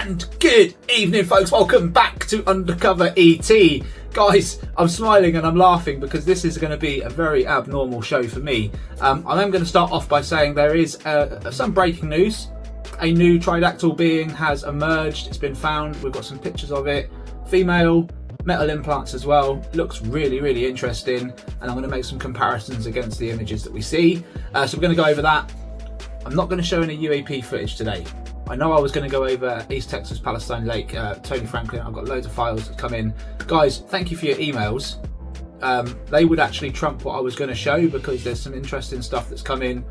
And good evening, folks. Welcome back to UndercoverET. Guys, I'm smiling and I'm laughing because this is going to be a very abnormal show for me. I am going to start off by saying there is some breaking news. A new Tridactyl being has emerged. It's been found. We've got some pictures of it. Female, metal implants as well. Looks really, really interesting. And I'm going to make some comparisons against the images that we see. So we're going to go over that. I'm not going to show any UAP footage today. I know I was going to go over East Texas, Palestine Lake, Tony Franklin. I've got loads of files that come in. Guys, thank you for your emails. They would actually trump what I was going to show because there's some interesting stuff that's come in.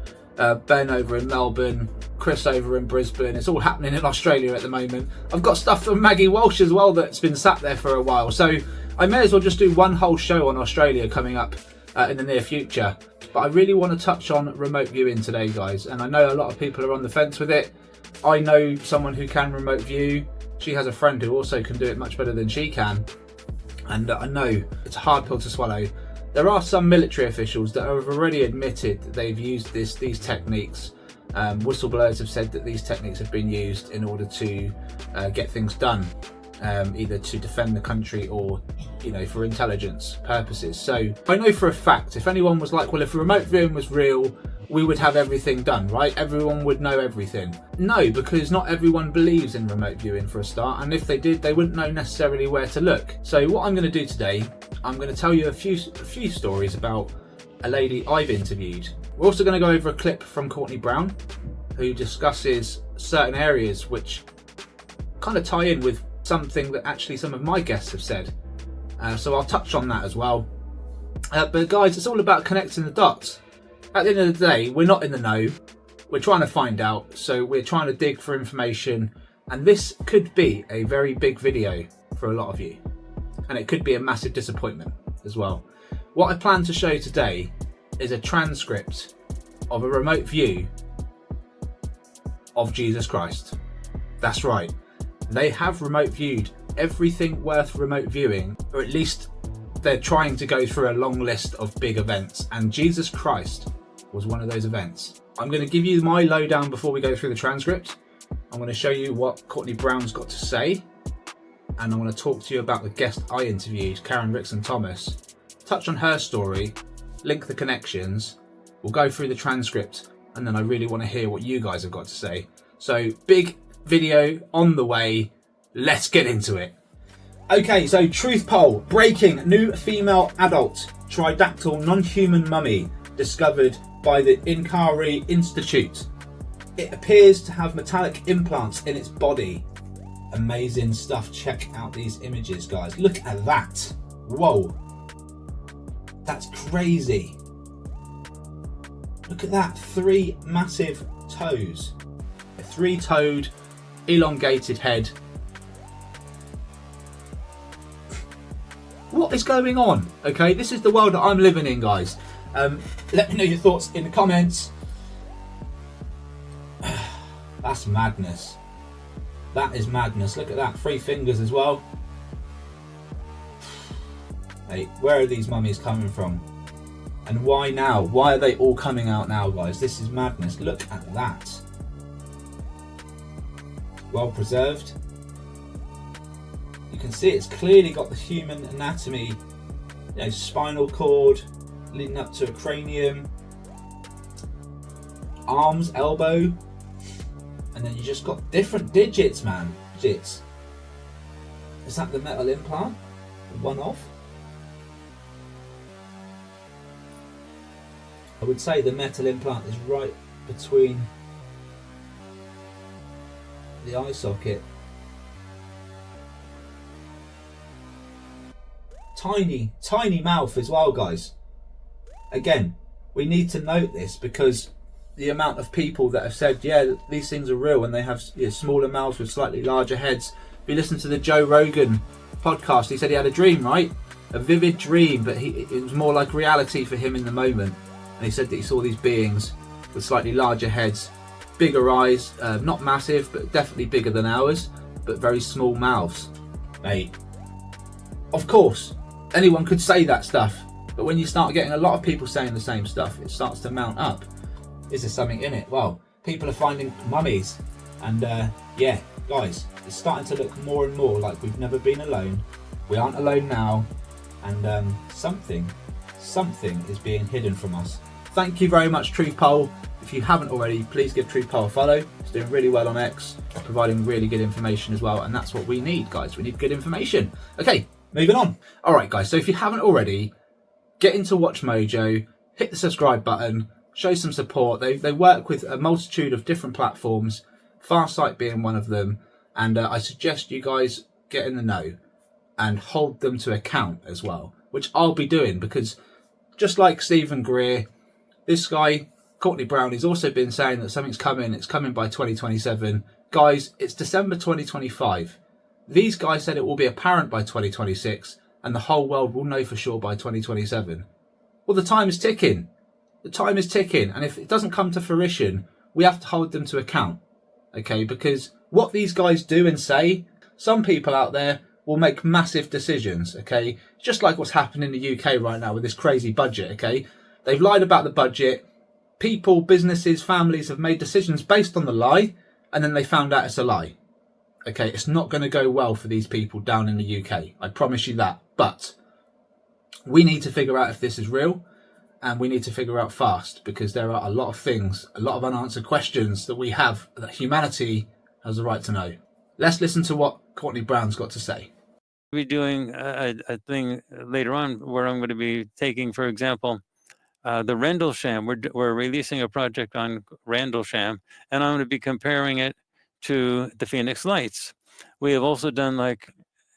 Ben over in Melbourne, Chris over in Brisbane. It's all happening in Australia at the moment. I've got stuff from Maggie Walsh as well that's been sat there for a while. So I may as well just do one whole show on Australia coming up in the near future. But I really want to touch on remote viewing today, guys. And I know a lot of people are on the fence with it. I know someone who can remote view. She has a friend who also can do it much better than she can. And I know it's a hard pill to swallow. There are some military officials that have already admitted that they've used these techniques. Whistleblowers have said that these techniques have been used in order to get things done, either to defend the country or, you know, for intelligence purposes. So I know for a fact, if anyone was like, well, if remote viewing was real, we would have everything done, right? Everyone would know everything. No, because not everyone believes in remote viewing for a start, and if they did, they wouldn't know necessarily where to look. So what I'm going to do today, I'm going to tell you a few stories about a lady I've interviewed. We're also going to go over a clip from Courtney Brown, who discusses certain areas which kind of tie in with something that actually some of my guests have said. So I'll touch on that as well. But guys, it's all about connecting the dots. At the end of the day, we're not in the know. We're trying to find out, so we're trying to dig for information. And this could be a very big video for a lot of you. And it could be a massive disappointment as well. What I plan to show today is a transcript of a remote view of Jesus Christ. That's right. They have remote viewed everything worth remote viewing, or at least they're trying to go through a long list of big events, and Jesus Christ was one of those events. I'm going to give you my lowdown before we go through the transcript. I'm going to show you what Courtney Brown's got to say, and I'm going to talk to you about the guest I interviewed, Karen Rickson Thomas, touch on her story, link the connections, we'll go through the transcript, and then I really want to hear what you guys have got to say. So big video on the way, let's get into it. Okay, so truth poll, breaking, new female adult Tridactyl non-human mummy discovered by the Inkari Institute. It appears to have metallic implants in its body. Amazing stuff. Check out these images, guys. Look at that. Whoa. That's crazy. Look at that. 3 massive toes. A 3-toed, elongated head. What is going on? Okay, this is the world that I'm living in, guys. Let me know your thoughts in the comments. That's madness. That is madness. Look at that. 3 fingers as well. Hey, where are these mummies coming from? And why now? Why are they all coming out now, guys? This is madness. Look at that. Well preserved. You can see it's clearly got the human anatomy, you know, spinal cord leading up to a cranium, arms, elbow, and then you just got different digits, man. Digits. Is that the metal implant? One off? I would say the metal implant is right between the eye socket. Tiny mouth as well, guys. Again, we need to note this because the amount of people that have said, yeah, these things are real, and they have, you know, smaller mouths with slightly larger heads. If you listen to the Joe Rogan podcast, he said he had a dream, right? A vivid dream, but it was more like reality for him in the moment. And he said that he saw these beings with slightly larger heads, bigger eyes, not massive, but definitely bigger than ours, but very small mouths. Mate, of course, anyone could say that stuff, but when you start getting a lot of people saying the same stuff, it starts to mount up. Is there something in it? Well, people are finding mummies, and yeah, Guys, it's starting to look more and more like we've never been alone. We aren't alone now, and something is being hidden from us. Thank you very much, Truth Poll. If you haven't already, please give Truth Poll a follow. It's doing really well on X, providing really good information as well, and that's what we need, guys. We need good information. Okay, moving on. All right, guys, so if you haven't already, get into Watch Mojo, hit the subscribe button, show some support. They work with a multitude of different platforms, Farsight being one of them, and I suggest you guys get in the know and hold them to account as well, which I'll be doing, because just like Stephen Greer, this guy, Courtney Brown, has also been saying that something's coming. It's coming by 2027. Guys, it's December 2025. These guys said it will be apparent by 2026, and the whole world will know for sure by 2027. Well, the time is ticking. The time is ticking, and if it doesn't come to fruition, we have to hold them to account, okay? Because what these guys do and say, some people out there will make massive decisions, okay? Just like what's happening in the UK right now with this crazy budget, okay? They've lied about the budget. People, businesses, families have made decisions based on the lie, and then they found out it's a lie. Okay, it's not going to go well for these people down in the UK. I promise you that. But we need to figure out if this is real, and we need to figure out fast, because there are a lot of things, a lot of unanswered questions that we have that humanity has the right to know. Let's listen to what Courtney Brown's got to say. We're doing a thing later on where I'm going to be taking, for example, the Rendlesham. We're releasing a project on Rendlesham, and I'm going to be comparing it to the Phoenix Lights. We have also done like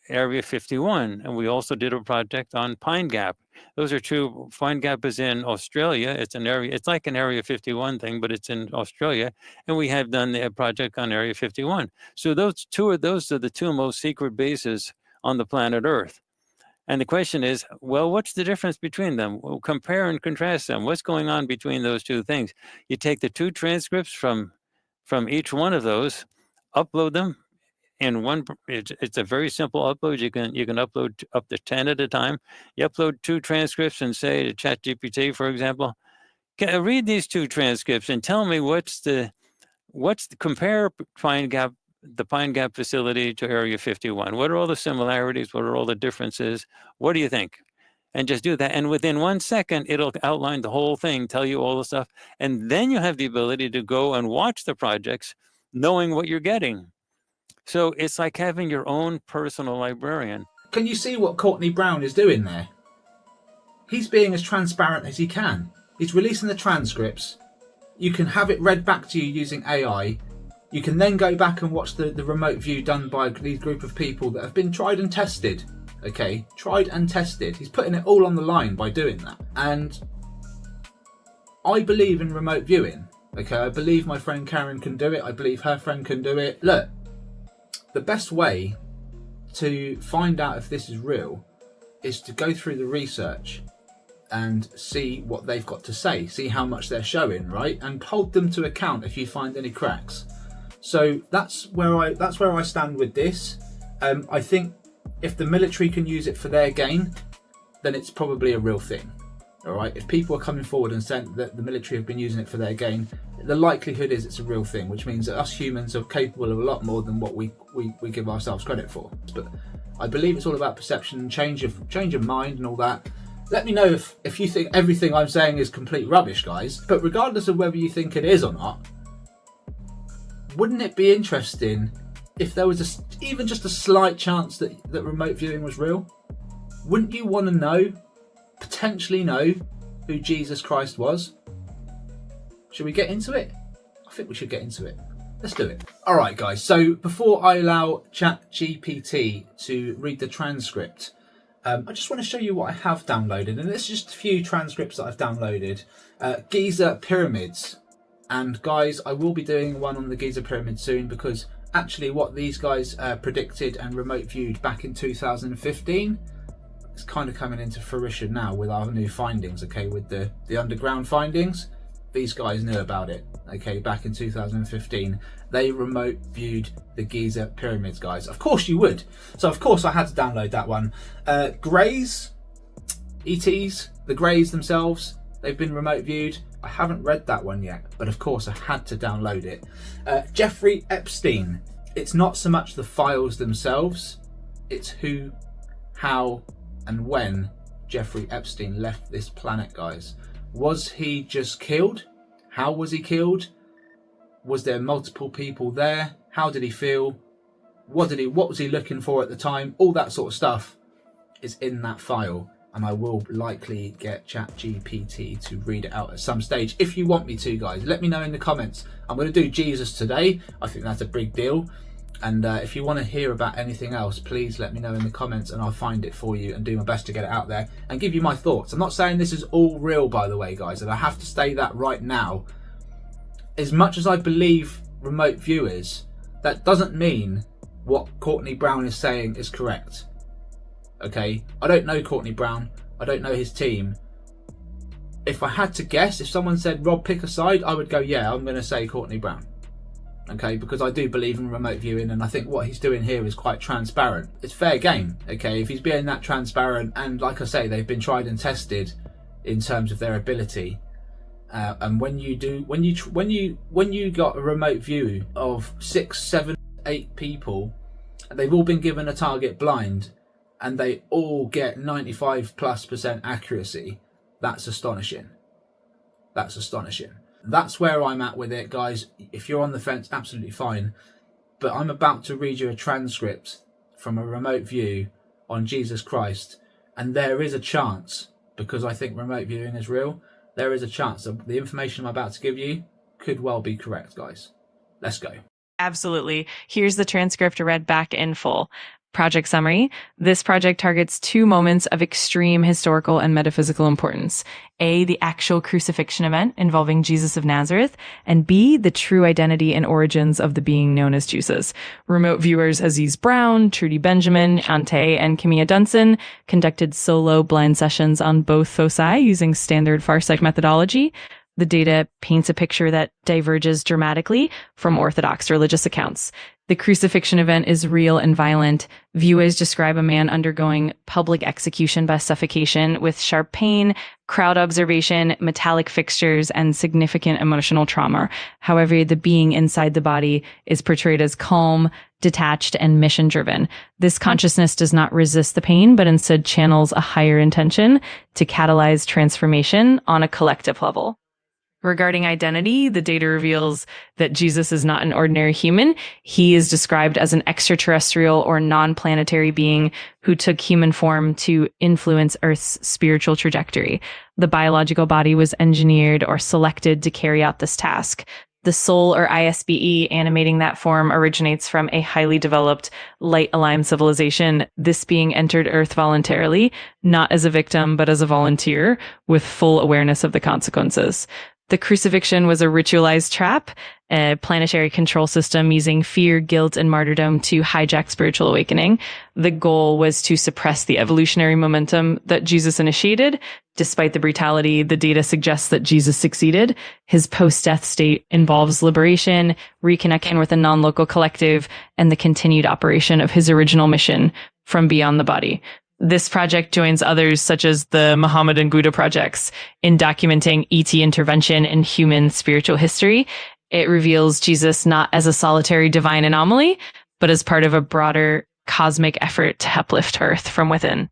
Area 51, and we also did a project on Pine Gap. Those are two. Pine Gap is in Australia. It's an area. It's like an Area 51 thing, but it's in Australia, and we have done the project on Area 51. So those are the two most secret bases on the planet Earth. And the question is, well, what's the difference between them? Well, compare and contrast them. What's going on between those two things? You take the two transcripts from each one of those, upload them in one. It's a very simple upload. You can upload up to 10 at a time. You upload two transcripts and say to ChatGPT, for example, read these two transcripts and tell me compare the Pine Gap facility to Area 51. What are all the similarities? What are all the differences? What do you think? And just do that. And within 1 second, it'll outline the whole thing, tell you all the stuff. And then you have the ability to go and watch the projects, knowing what you're getting. So it's like having your own personal librarian. Can you see what Courtney Brown is doing there? He's being as transparent as he can. He's releasing the transcripts. You can have it read back to you using AI. You can then go back and watch the remote view done by these group of people that have been tried and tested. Okay, tried and tested. He's putting it all on the line by doing that. And I believe in remote viewing. Okay, I believe my friend Karen can do it. I believe her friend can do it. Look, the best way to find out if this is real is to go through the research and see what they've got to say, see how much they're showing, right? And hold them to account if you find any cracks. So that's where I stand with this. I think if the military can use it for their gain, then it's probably a real thing. All right. If people are coming forward and saying that the military have been using it for their gain, the likelihood is it's a real thing, which means that us humans are capable of a lot more than what we give ourselves credit for. But I believe it's all about perception and change of mind and all that. Let me know if you think everything I'm saying is complete rubbish, guys. But regardless of whether you think it is or not, wouldn't it be interesting if there was even just a slight chance that remote viewing was real? Wouldn't you want to potentially know who Jesus Christ was? Should we get into it? I think we should get into it. Let's do it. All right, guys. So before I allow ChatGPT to read the transcript, I just want to show you what I have downloaded. And it's just a few transcripts that I've downloaded. Giza pyramids. And guys, I will be doing one on the Giza pyramid soon, because actually what these guys predicted and remote viewed back in 2015 is kind of coming into fruition now with our new findings, okay, with the underground findings. These guys knew about it, okay, back in 2015. They remote viewed the Giza pyramids, guys. Of course you would. So of course I had to download that one. Greys, ETs, the Greys themselves, they've been remote viewed. I haven't read that one yet, but of course I had to download it. Jeffrey Epstein it's not so much the files themselves, it's who, how, and when Jeffrey Epstein left this planet, guys. Was he just killed? How was he killed? Was there multiple people there? How did he feel? What was he looking for at the time? All that sort of stuff is in that file, and I will likely get ChatGPT to read it out at some stage. If you want me to, guys, let me know in the comments. I'm going to do Jesus today. I think that's a big deal. And if you want to hear about anything else, please let me know in the comments and I'll find it for you and do my best to get it out there and give you my thoughts. I'm not saying this is all real, by the way, guys, and I have to say that right now. As much as I believe remote viewers, that doesn't mean what Courtney Brown is saying is correct. Okay? I don't know Courtney Brown. I don't know his team. If I had to guess, if someone said, Rob, pick a side, I would go, yeah, I'm going to say Courtney Brown. Okay, because I do believe in remote viewing, and I think what he's doing here is quite transparent. It's fair game, okay, if he's being that transparent, and like I say, they've been tried and tested in terms of their ability. And when you got a remote view of 6, 7, 8 people, and they've all been given a target blind, and they all get 95+% accuracy, that's astonishing. That's astonishing. That's where I'm at with it, guys. If you're on the fence, absolutely fine. But I'm about to read you a transcript from a remote view on Jesus Christ. And there is a chance, because I think remote viewing is real, there is a chance that the information I'm about to give you could well be correct, guys. Let's go. Absolutely. Here's the transcript read back in full. Project summary. This project targets 2 moments of extreme historical and metaphysical importance. A, the actual crucifixion event involving Jesus of Nazareth, and B, the true identity and origins of the being known as Jesus. Remote viewers Aziz Brown, Trudy Benjamin, Ante, and Camilla Dunson conducted solo blind sessions on both foci using standard Farsight methodology. The data paints a picture that diverges dramatically from orthodox religious accounts. The crucifixion event is real and violent. Viewers describe a man undergoing public execution by suffocation with sharp pain, crowd observation, metallic fixtures, and significant emotional trauma. However, the being inside the body is portrayed as calm, detached, and mission-driven. This consciousness does not resist the pain, but instead channels a higher intention to catalyze transformation on a collective level. Regarding identity, the data reveals that Jesus is not an ordinary human. He is described as an extraterrestrial or non-planetary being who took human form to influence Earth's spiritual trajectory. The biological body was engineered or selected to carry out this task. The soul, or ISBE, animating that form originates from a highly developed light-aligned civilization. This being entered Earth voluntarily, not as a victim, but as a volunteer, with full awareness of the consequences. The crucifixion was a ritualized trap, a planetary control system using fear, guilt, and martyrdom to hijack spiritual awakening. The goal was to suppress the evolutionary momentum that Jesus initiated. Despite the brutality, the data suggests that Jesus succeeded. His post-death state involves liberation, reconnecting with a non-local collective, and the continued operation of his original mission from beyond the body. This project joins others such as the Muhammad and Buddha projects in documenting ET intervention in human spiritual history. It reveals Jesus not as a solitary divine anomaly, but as part of a broader cosmic effort to uplift Earth from within.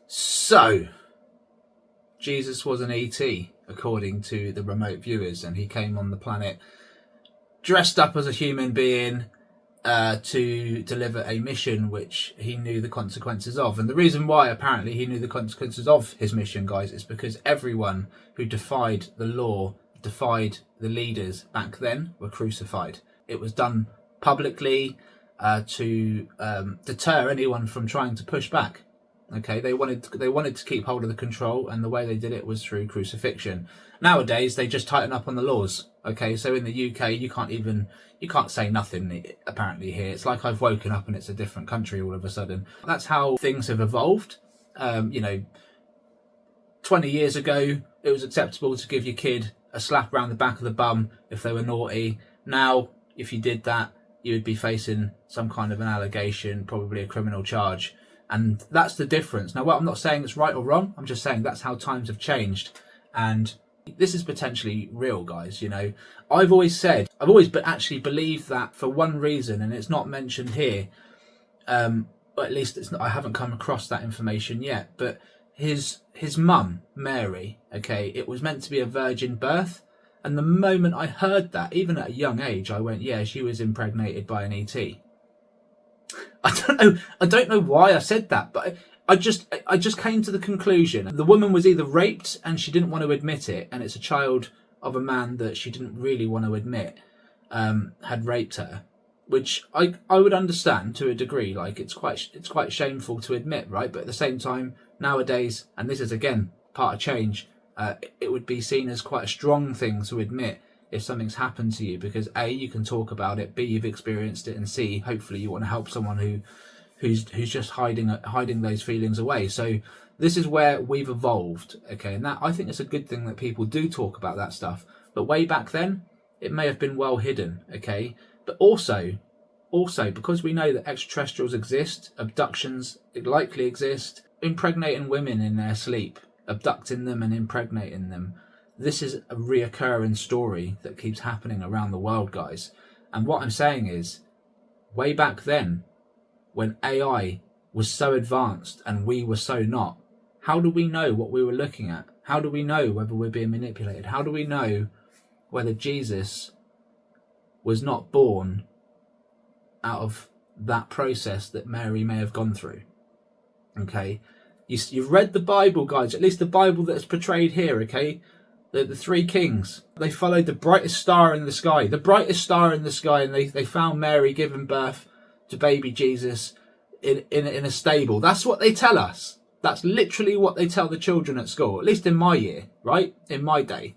So, Jesus was an ET, according to the remote viewers, and he came on the planet dressed up as a human being, to deliver a mission which he knew the consequences of. And the reason why apparently he knew the consequences of his mission, guys, is because everyone who defied the law, defied the leaders back then, were crucified. It was done publicly to deter anyone from trying to push back. Okay, they wanted to keep hold of the control, and the way they did it was through crucifixion. Nowadays, they just tighten up on the laws. Okay, so in the UK, you can't say nothing apparently here. It's like I've woken up and it's a different country all of a sudden. That's how things have evolved. 20 years ago, it was acceptable to give your kid a slap around the back of the bum if they were naughty. Now, if you did that, you would be facing some kind of an allegation, probably a criminal charge. And that's the difference. Now, I'm not saying it's right or wrong. I'm just saying that's how times have changed. And This is potentially real, guys. You know, I've always actually believed that for one reason, and it's not mentioned here. Or at least it's not, I haven't come across that information yet. But his mum, Mary, okay, it was meant to be a virgin birth. And the moment I heard that, even at a young age, I went, yeah, she was impregnated by an ET. I don't know why I said that, but I just came to the conclusion the woman was either raped and she didn't want to admit it, and it's a child of a man that she didn't really want to admit had raped her, which I would understand to a degree. Like, it's quite shameful to admit, right? But at the same time, nowadays, and this is again part of change, it would be seen as quite a strong thing to admit if something's happened to you, because A, you can talk about it, B, you've experienced it, and C, hopefully you want to help someone who's just hiding those feelings away. So this is where we've evolved, okay? And that, I think it's a good thing that people do talk about that stuff. But way back then, it may have been well hidden, okay? But also because we know that extraterrestrials exist, abductions likely exist, impregnating women in their sleep, abducting them and impregnating them. This is a reoccurring story that keeps happening around the world, guys. And what I'm saying is, way back then, when AI was so advanced and we were so not, how do we know what we were looking at? How do we know whether we're being manipulated? How do we know whether Jesus was not born out of that process that Mary may have gone through? Okay, you've read the Bible, guys, at least the Bible that's portrayed here, okay? The three kings, they followed the brightest star in the sky, and they found Mary giving birth to baby Jesus in a stable. That's what they tell us. That's literally what they tell the children at school, at least in my year, right? In my day.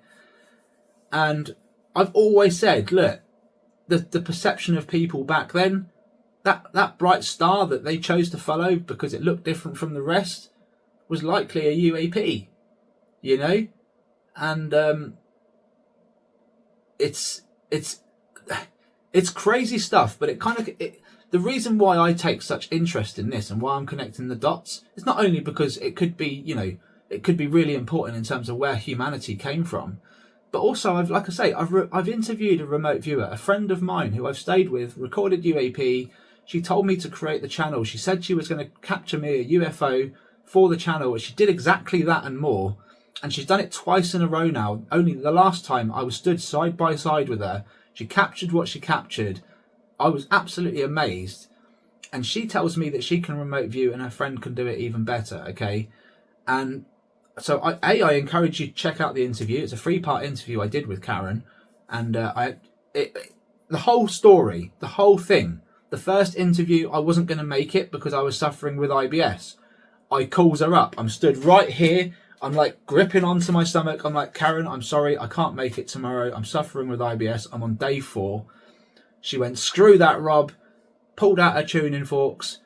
And I've always said, look, the perception of people back then, that bright star that they chose to follow because it looked different from the rest was likely a UAP, you know? And it's crazy stuff, but the reason why I take such interest in this and why I'm connecting the dots is not only because it could be, you know, it could be really important in terms of where humanity came from, but also I've interviewed a remote viewer, a friend of mine who I've stayed with, recorded UAP. She told me to create the channel. She said she was going to capture me a UFO for the channel. She did exactly that and more. And she's done it twice in a row now. Only the last time I was stood side by side with her. She captured what she captured. I was absolutely amazed. And she tells me that she can remote view and her friend can do it even better, okay? And so I encourage you to check out the interview. It's a 3-part interview I did with Karen. And the whole story, the whole thing. The first interview, I wasn't going to make it because I was suffering with IBS. I calls her up. I'm stood right here. I'm like gripping onto my stomach. I'm like, Karen, I'm sorry, I can't make it tomorrow. I'm suffering with IBS. I'm on day 4. She went, screw that, Rob. Pulled out her tuning forks,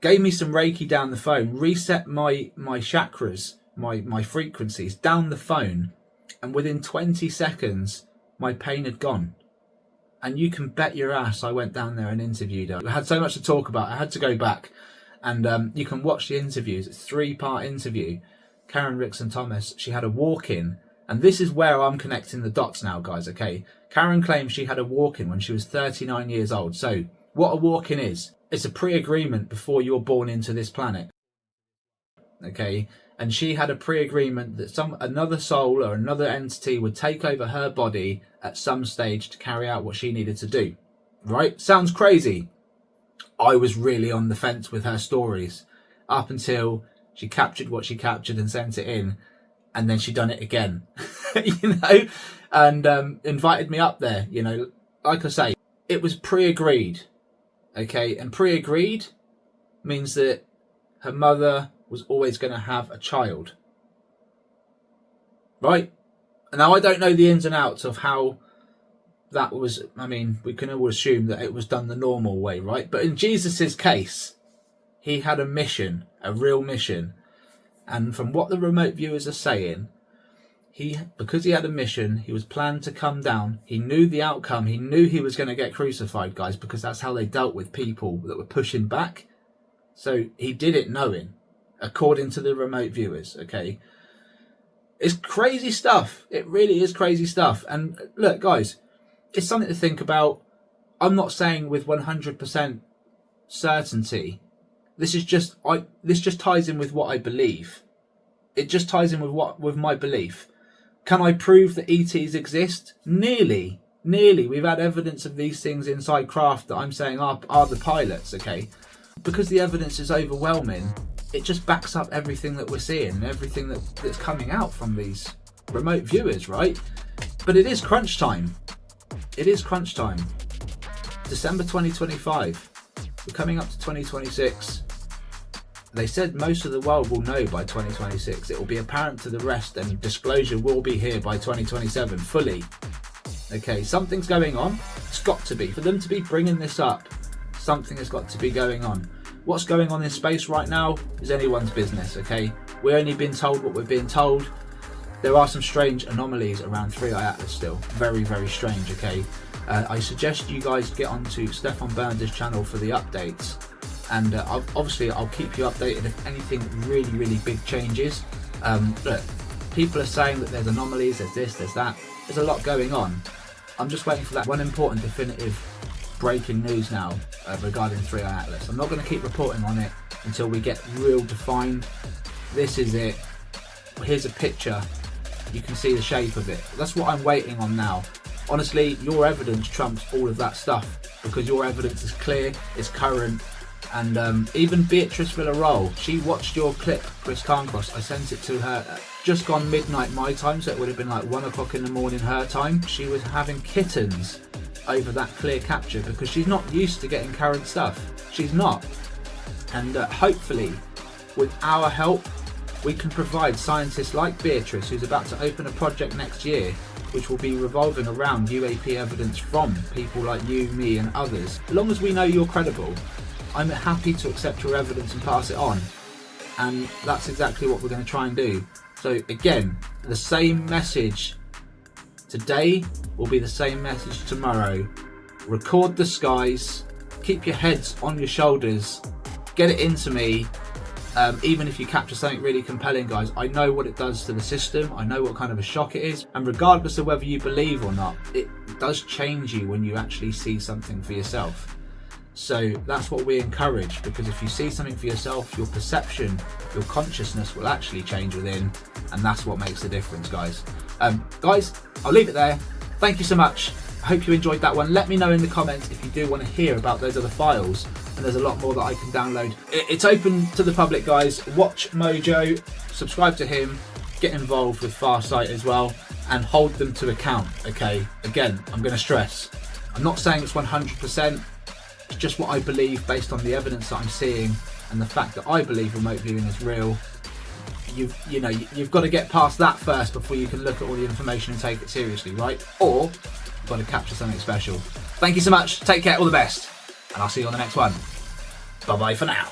gave me some Reiki down the phone, reset my chakras, my frequencies down the phone. And within 20 seconds, my pain had gone. And you can bet your ass I went down there and interviewed her. I had so much to talk about. I had to go back. And you can watch the interviews. It's a 3-part interview. Karen Rickson Thomas, she had a walk-in, and this is where I'm connecting the dots now, guys, okay? Karen claims she had a walk-in when she was 39 years old. So what a walk-in is, it's a pre-agreement before you're born into this planet, okay? And she had a pre-agreement that another soul or another entity would take over her body at some stage to carry out what she needed to do, right? Sounds crazy. I was really on the fence with her stories up until she captured what she captured and sent it in, and then she done it again, you know, and invited me up there, you know. Like I say, it was pre-agreed, okay, and pre-agreed means that her mother was always going to have a child, right? And now I don't know the ins and outs of how that was. I mean, we can all assume that it was done the normal way, right? But in Jesus's case, he had a mission, a real mission. And from what the remote viewers are saying, because he had a mission, he was planned to come down. He knew the outcome. He knew he was going to get crucified, guys, because that's how they dealt with people that were pushing back. So he did it knowing, according to the remote viewers, okay? It's crazy stuff. It really is crazy stuff. And look, guys, it's something to think about. I'm not saying with 100% certainty. This just ties in with what I believe. It just ties in with my belief. Can I prove that ETs exist? Nearly. We've had evidence of these things inside craft that I'm saying are the pilots, okay? Because the evidence is overwhelming, it just backs up everything that we're seeing and everything that's coming out from these remote viewers, right? But it is crunch time. It is crunch time. December 2025. We're coming up to 2026. They said most of the world will know by 2026. It will be apparent to the rest, and disclosure will be here by 2027 fully. Okay, something's going on. It's got to be. For them to be bringing this up, something has got to be going on. What's going on in space right now is anyone's business, okay? We've only been told what we're being told. There are some strange anomalies around 3i Atlas still. Very, very strange, okay? I suggest you guys get onto Stefan Burns' channel for the updates. And obviously I'll keep you updated if anything really, really big changes. Look, people are saying that there's anomalies, there's this, there's that. There's a lot going on. I'm just waiting for that one important definitive breaking news now regarding 3i Atlas. I'm not going to keep reporting on it until we get real defined. This is it. Here's a picture. You can see the shape of it. That's what I'm waiting on now. Honestly, your evidence trumps all of that stuff because your evidence is clear, it's current, and even Beatrice Villarreal, she watched your clip, Chris Carncross. I sent it to her at just gone midnight my time, so it would have been like 1 o'clock in the morning her time. She was having kittens over that clear capture because she's not used to getting current stuff. She's not. And hopefully, with our help, we can provide scientists like Beatrice, who's about to open a project next year, which will be revolving around UAP evidence from people like you, me and others. As long as we know you're credible, I'm happy to accept your evidence and pass it on. And that's exactly what we're going to try and do. So again, the same message today will be the same message tomorrow. Record the skies, keep your heads on your shoulders, get it into me. Even if you capture something really compelling, guys, I know what it does to the system. I know what kind of a shock it is. And regardless of whether you believe or not, it does change you when you actually see something for yourself. So that's what we encourage, because if you see something for yourself, your perception, your consciousness will actually change within, and that's what makes the difference, guys. Guys, I'll leave it there. Thank you so much. I hope you enjoyed that one. Let me know in the comments if you do want to hear about those other files, and there's a lot more that I can download. It's open to the public, guys. Watch Mojo, subscribe to him, get involved with Farsight as well, and hold them to account, okay? Again, I'm going to stress, I'm not saying it's 100%, it's just what I believe based on the evidence that I'm seeing and the fact that I believe remote viewing is real. You've got to get past that first before you can look at all the information and take it seriously, right? Or you've got to capture something special. Thank you so much. Take care. All the best. And I'll see you on the next one. Bye-bye for now.